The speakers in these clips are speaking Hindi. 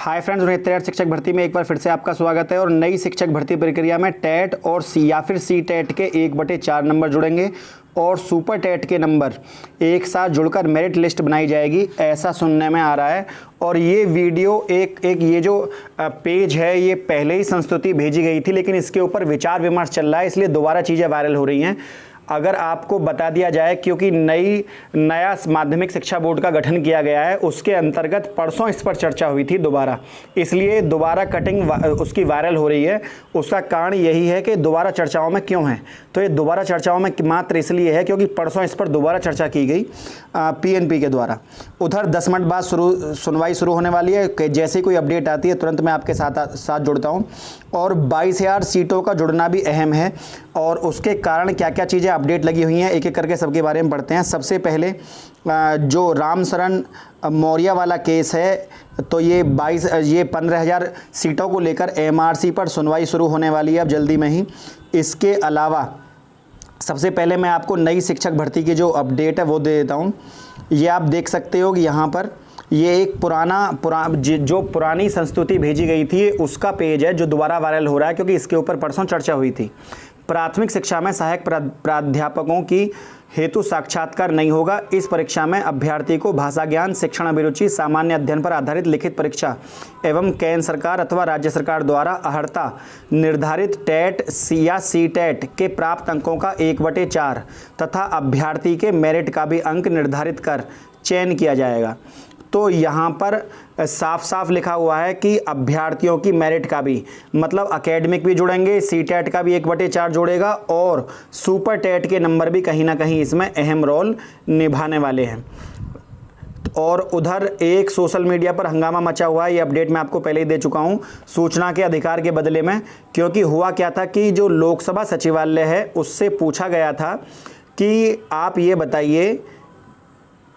हाय फ्रेंड्स, 69 शिक्षक भर्ती में एक बार फिर से आपका स्वागत है। और नई शिक्षक भर्ती प्रक्रिया में टेट और या फिर सी टेट के 1/4 नंबर जुड़ेंगे और सुपर टेट के नंबर एक साथ जुड़कर मेरिट लिस्ट बनाई जाएगी, ऐसा सुनने में आ रहा है। और ये वीडियो एक ये जो पेज है ये पहले ही संस्तुति भेजी गई थी, लेकिन इसके ऊपर विचार विमर्श चल रहा है, इसलिए दोबारा चीज़ें वायरल हो रही हैं। अगर आपको बता दिया जाए, क्योंकि नया माध्यमिक शिक्षा बोर्ड का गठन किया गया है, उसके अंतर्गत परसों इस पर चर्चा हुई थी दोबारा, इसलिए दोबारा कटिंग उसकी वायरल हो रही है। उसका कारण यही है कि दोबारा चर्चाओं में क्यों है, तो ये दोबारा चर्चाओं में मात्र इसलिए है क्योंकि परसों इस पर दोबारा चर्चा की गई पीएनपी के द्वारा। उधर 10 मिनट बाद सुनवाई शुरू होने वाली है कि जैसे कोई अपडेट आती है तुरंत मैं आपके साथ जुड़ता हूँ। और 22,000 सीटों का जुड़ना भी अहम है और उसके कारण क्या क्या चीज़ें अपडेट लगी हुई हैं, एक एक करके सबके बारे में पढ़ते हैं। सबसे पहले जो राम शरण मौर्य वाला केस है, तो ये 15,000 सीटों को लेकर एमआरसी पर सुनवाई शुरू होने वाली है अब जल्दी में ही। इसके अलावा सबसे पहले मैं आपको नई शिक्षक भर्ती की जो अपडेट है वो दे देता हूँ। ये आप देख सकते हो कि यहाँ पर ये एक जो पुरानी संस्तुति भेजी गई थी उसका पेज है जो दोबारा वायरल हो रहा है, क्योंकि इसके ऊपर परसों चर्चा हुई थी। प्राथमिक शिक्षा में सहायक प्राध्यापकों की हेतु साक्षात्कार नहीं होगा। इस परीक्षा में अभ्यर्थी को भाषा ज्ञान, शिक्षण अभिरुचि, सामान्य अध्ययन पर आधारित लिखित परीक्षा एवं केंद्र सरकार अथवा राज्य सरकार द्वारा अर्हता निर्धारित टेट या सी टेट के प्राप्त अंकों का 1/4 तथा अभ्यर्थी के मेरिट का भी अंक निर्धारित कर चयन किया जाएगा। तो यहाँ पर साफ साफ लिखा हुआ है कि अभ्यर्थियों की मेरिट का भी, मतलब एकेडमिक भी जुड़ेंगे, सी टेट का भी 1/4 जुड़ेगा और सुपर टेट के नंबर भी कहीं ना कहीं इसमें अहम रोल निभाने वाले हैं। और उधर एक सोशल मीडिया पर हंगामा मचा हुआ है, ये अपडेट मैं आपको पहले ही दे चुका हूँ, सूचना के अधिकार के बदले में। क्योंकि हुआ क्या था कि जो लोकसभा सचिवालय है उससे पूछा गया था कि आप ये बताइए,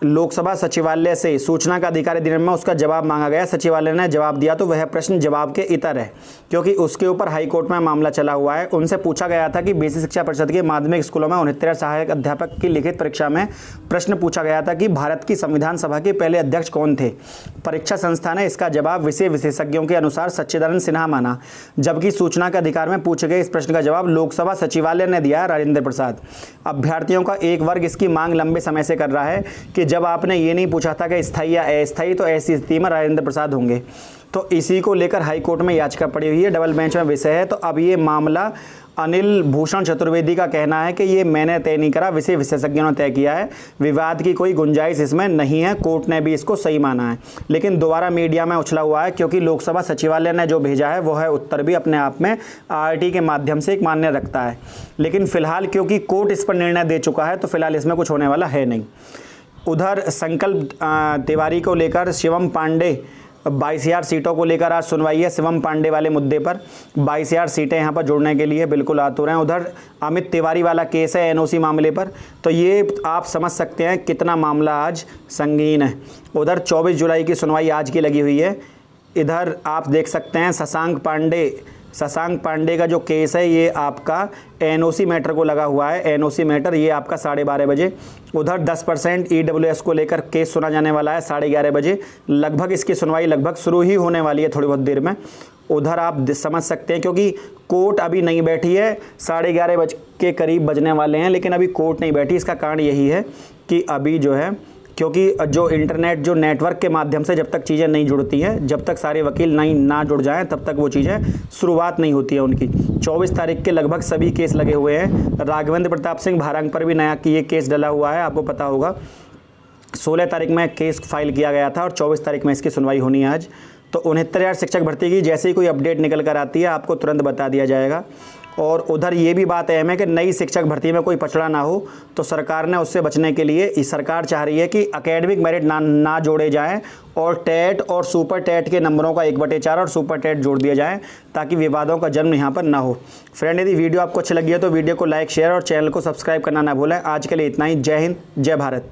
लोकसभा सचिवालय से सूचना का अधिकार देने में उसका जवाब मांगा गया, सचिवालय ने जवाब दिया, तो वह प्रश्न जवाब के इतर है, क्योंकि उसके ऊपर हाईकोर्ट में मामला चला हुआ है। उनसे पूछा गया था कि बेसिक शिक्षा परिषद के माध्यमिक स्कूलों में 69 सहायक अध्यापक की लिखित परीक्षा में प्रश्न पूछा गया था कि भारत की संविधान सभा के पहले अध्यक्ष कौन थे। परीक्षा संस्था ने इसका जवाब विषय विशेषज्ञों के अनुसार सच्चिदानंद सिन्हा माना, जबकि सूचना के अधिकार में पूछे गए इस प्रश्न का जवाब लोकसभा सचिवालय ने दिया, राजेंद्र प्रसाद। अभ्यर्थियों का एक वर्ग इसकी मांग लंबे समय से कर रहा है कि जब आपने ये नहीं पूछा था कि स्थायी या अस्थायी, तो ऐसी स्थिति में राजेंद्र प्रसाद होंगे। तो इसी को लेकर हाईकोर्ट में याचिका पड़ी हुई है, डबल बेंच में विषय है। तो अब ये मामला अनिल भूषण चतुर्वेदी का कहना है कि ये मैंने तय नहीं करा, विषय विशेषज्ञों ने तय किया है, विवाद की कोई गुंजाइश इसमें नहीं है, कोर्ट ने भी इसको सही माना है। लेकिन दोबारा मीडिया में उछला हुआ है क्योंकि लोकसभा सचिवालय ने जो भेजा है वो है उत्तर भी अपने आप में आरटी के माध्यम से एक मान्य रखता है। लेकिन फिलहाल क्योंकि कोर्ट इस पर निर्णय दे चुका है तो फिलहाल इसमें कुछ होने वाला है नहीं। उधर संकल्प तिवारी को लेकर शिवम पांडे 22,000 सीटों को लेकर आज सुनवाई है। शिवम पांडे वाले मुद्दे पर 22,000 सीटें यहाँ पर जुड़ने के लिए बिल्कुल आतुर हैं। उधर अमित तिवारी वाला केस है एनओसी मामले पर, तो ये आप समझ सकते हैं कितना मामला आज संगीन है। उधर 24 जुलाई की सुनवाई आज की लगी हुई है। इधर आप देख सकते हैं शशांक पांडे का जो केस है ये आपका एनओसी मैटर को लगा हुआ है। एनओसी मैटर ये आपका 12:30 बजे। उधर 10% ईडब्ल्यूएस को लेकर केस सुना जाने वाला है 11:30 बजे। लगभग इसकी सुनवाई लगभग शुरू ही होने वाली है थोड़ी बहुत देर में। उधर आप समझ सकते हैं क्योंकि कोर्ट अभी नहीं बैठी है, 11:30 बजे के करीब बजने वाले हैं, लेकिन अभी कोर्ट नहीं बैठी। इसका कारण यही है कि अभी जो है, क्योंकि जो इंटरनेट जो नेटवर्क के माध्यम से जब तक चीज़ें नहीं जुड़ती हैं, जब तक सारे वकील ना जुड़ जाएं, तब तक वो चीज़ें शुरुआत नहीं होती है उनकी। 24 तारीख के लगभग सभी केस लगे हुए हैं। राघवेंद्र प्रताप सिंह भारंग पर भी नया ये केस डला हुआ है, आपको पता होगा। 16 तारीख में केस फाइल किया गया था और 24 तारीख में इसकी सुनवाई होनी है आज। तो 69,000 शिक्षक भर्ती की जैसे ही कोई अपडेट निकल कर आती है आपको तुरंत बता दिया जाएगा। और उधर ये भी बात अहम है कि नई शिक्षक भर्ती में कोई पछड़ा ना हो, तो सरकार ने उससे बचने के लिए सरकार चाह रही है कि एकेडमिक मेरिट ना जोड़े जाएं और टेट और सुपर टेट के नंबरों का 1/4 और सुपर टेट जोड़ दिया जाए, ताकि विवादों का जन्म यहाँ पर ना हो। फ्रेंड, यदि वीडियो आपको अच्छी लगी है तो वीडियो को लाइक, शेयर और चैनल को सब्सक्राइब करना ना भूलें। आज के लिए इतना ही। जय हिंद, जय भारत।